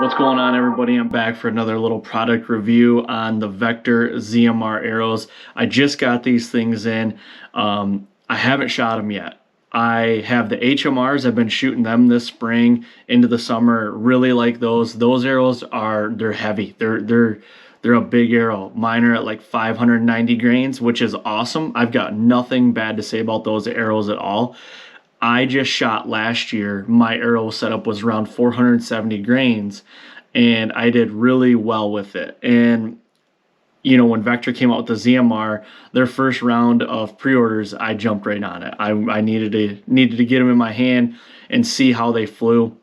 What's going on, everybody? I'm back for another little product review on the Vector ZMR arrows. I just got these things in. I haven't shot them yet. I have the HMRs. I've been shooting them this spring into the summer. Really like those. Those arrows they're heavy. They're a big arrow. Mine are at like 590 grains, which is awesome. I've got nothing bad to say about those arrows at all. I just shot last year. My arrow setup was around 470 grains, and I did really well with it. And you know, when Vector came out with the ZMR, their first round of pre-orders, I jumped right on it. I needed to get them in my hand and see how they flew.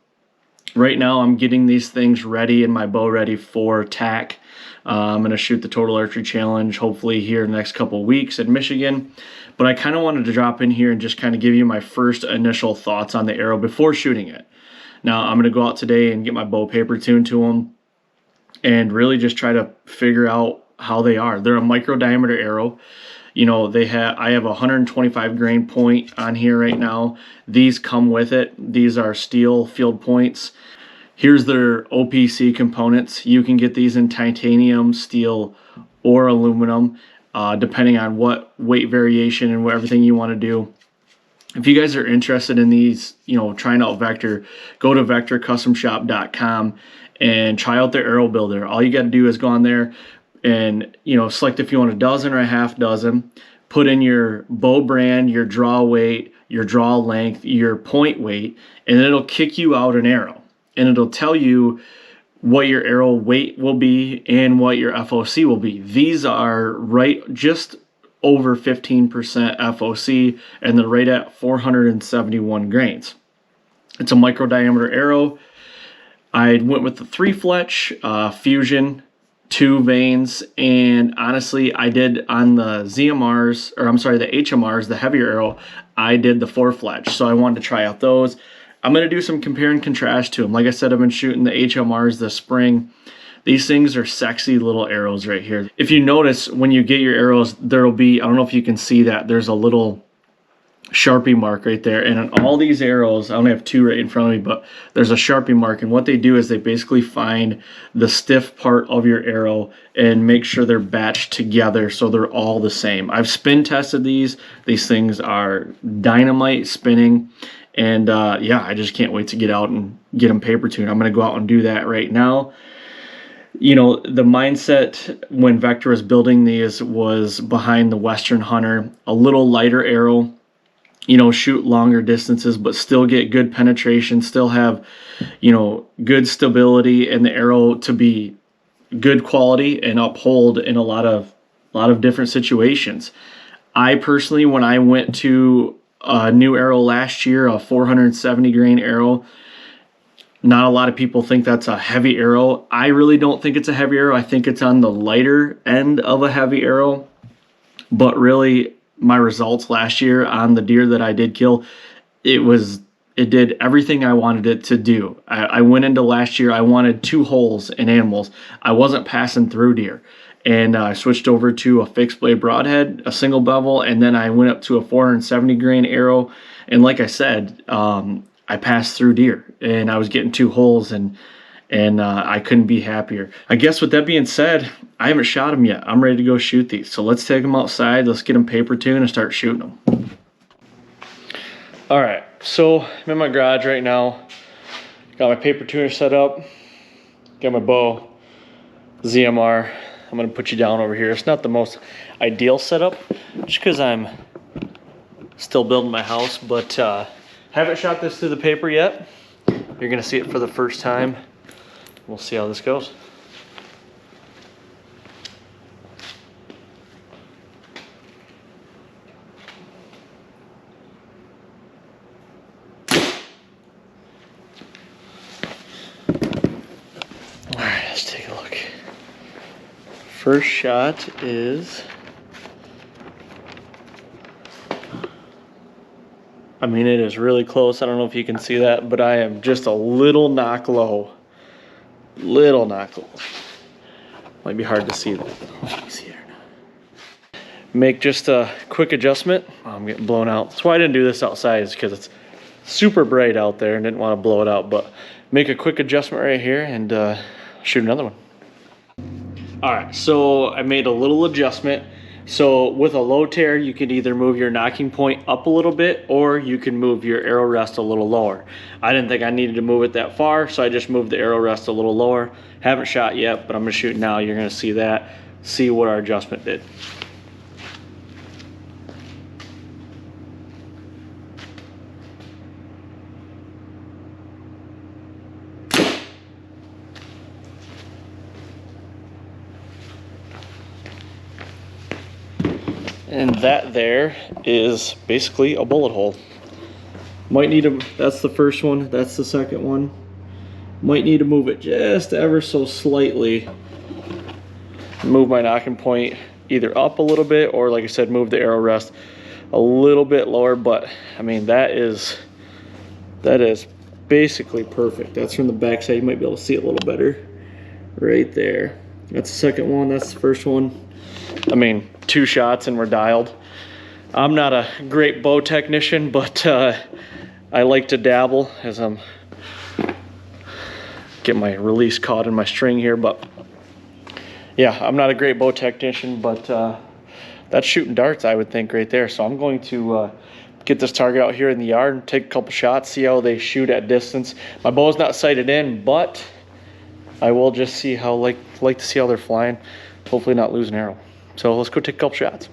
Right now, I'm getting these things ready and my bow ready for TAC. I'm going to shoot the Total Archery Challenge hopefully here in the next couple of weeks in Michigan. But I kind of wanted to drop in here and just kind of give you my first initial thoughts on the arrow before shooting it. Now, I'm going to go out today and get my bow paper tuned to them and really just try to figure out how they are. They're a micro diameter arrow. You know, I have a 125 grain point on here right now. These come with it. These are steel field points. Here's their OPC components. You can get these in titanium, steel, or aluminum, depending on what weight variation and what everything you want to do. If you guys are interested in these, you know, trying out Vector, go to vectorcustomshop.com and try out their arrow builder. All you got to do is go on there and, you know, select if you want a dozen or a half dozen, put in your bow brand, your draw weight, your draw length, your point weight, and it'll kick you out an arrow. And it'll tell you what your arrow weight will be and what your FOC will be. These are just over 15% FOC, and they're right at 471 grains. It's a micro diameter arrow. I went with the 3-fletch Fusion 2 vanes, and honestly, I did on the ZMRs, or I'm sorry, the HMRs, the heavier arrow, I did the 4-fletch. So I wanted to try out those. I'm going to do some compare and contrast to them. Like I said, I've been shooting the HMRs this spring. These things are sexy little arrows right here. If you notice, when you get your arrows, there'll be, I don't know if you can see that, there's a little Sharpie mark right there. And on all these arrows, I only have 2 right in front of me, but there's a Sharpie mark. And what they do is they basically find the stiff part of your arrow and make sure they're batched together so they're all the same. I've spin tested these. These things are dynamite spinning. And yeah, I just can't wait to get out and get them paper tuned. I'm going to go out and do that right now. You know, the mindset when Vector was building these was behind the Western Hunter, a little lighter arrow, you know, shoot longer distances, but still get good penetration, still have, you know, good stability, and the arrow to be good quality and uphold in a lot of different situations. I personally, when I went to a new arrow last year, a 470 grain arrow, not a lot of people think that's a heavy arrow. I really don't think it's a heavy arrow. I think it's on the lighter end of a heavy arrow. But really, my results last year on the deer that I did kill, it did everything I wanted it to do. I went into last year, I wanted 2 holes in animals. I wasn't passing through deer. And I switched over to a fixed blade broadhead, a single bevel, and then I went up to a 470 grain arrow. And like I said, I passed through deer, and I was getting 2 holes, and I couldn't be happier. I guess with that being said, I haven't shot them yet. I'm ready to go shoot these. So let's take them outside. Let's get them paper tuned and start shooting them. All right, so I'm in my garage right now. Got my paper tuner set up. Got my bow, ZMR. I'm gonna put you down over here. It's not the most ideal setup, just because I'm still building my house, but haven't shot this through the paper yet. You're gonna see it for the first time. We'll see how this goes. All right, let's take a look. First shot is, I mean, it is really close. I don't know if you can see that, but I am just a little knock low. Little knock low. Might be hard to see that. Let me see it or not. Make just a quick adjustment. Oh, I'm getting blown out. That's why I didn't do this outside, is because it's super bright out there and didn't want to blow it out. But make a quick adjustment right here and shoot another one. All right, so I made a little adjustment. So with a low tear, you can either move your nocking point up a little bit or you can move your arrow rest a little lower. I didn't think I needed to move it that far, so I just moved the arrow rest a little lower. Haven't shot yet, but I'm gonna shoot now. You're gonna see that, see what our adjustment did. And that there is basically a bullet hole. Might need to, that's the first one, that's the second one. Might need to move it just ever so slightly. Move my nocking point either up a little bit or, like I said, move the arrow rest a little bit lower. But I mean, that is basically perfect. That's from the back side. You might be able to see it a little better right there. That's the second one, that's the first one. I mean, 2 shots and we're dialed. I'm not a great bow technician, but I like to dabble as I'm getting my release caught in my string here. But yeah, I'm not a great bow technician, but that's shooting darts, I would think, right there. So I'm going to get this target out here in the yard and take a couple shots, see how they shoot at distance. My bow's not sighted in, but I will just see how, like to see how they're flying. Hopefully not lose an arrow. So let's go take a couple shots.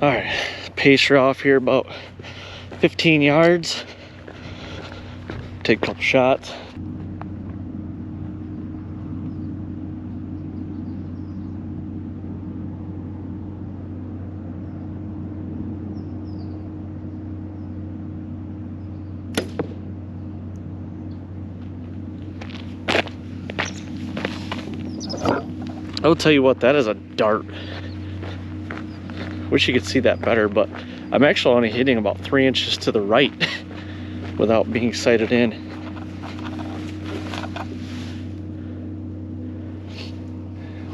All right, pacer off here about 15 yards. Take a couple shots. I'll tell you what, that is a dart. Wish you could see that better, but I'm actually only hitting about 3 inches to the right without being sighted in.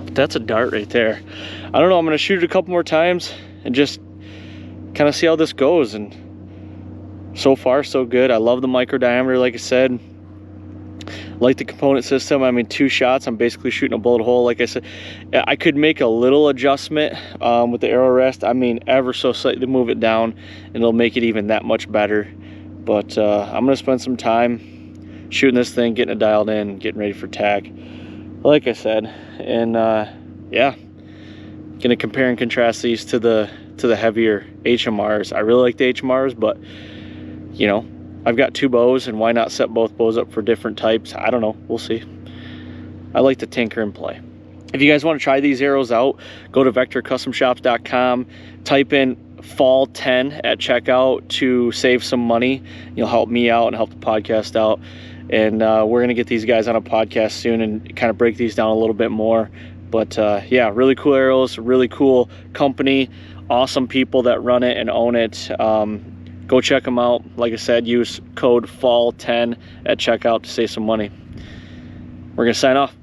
But that's a dart right there. I don't know, I'm gonna shoot it a couple more times and just kind of see how this goes. And so far, so good. I love the micro diameter, like I said. Like the component system. I mean, 2 shots, I'm basically shooting a bullet hole. Like I said, I could make a little adjustment with the arrow rest. I mean, ever so slightly move it down and it'll make it even that much better. But I'm gonna spend some time shooting this thing, getting it dialed in, getting ready for tack, like I said. And yeah, gonna compare and contrast these to the heavier HMRs. I really like the HMRs, but you know, I've got 2 bows, and why not set both bows up for different types? I don't know, we'll see. I like to tinker and play. If you guys want to try these arrows out, go to vectorcustomshops.com, type in fall 10 at checkout to save some money. You'll help me out and help the podcast out. And we're gonna get these guys on a podcast soon and kind of break these down a little bit more. But yeah, really cool arrows, really cool company, awesome people that run it and own it. Go check them out. Like I said, use code FALL10 at checkout to save some money. We're gonna sign off.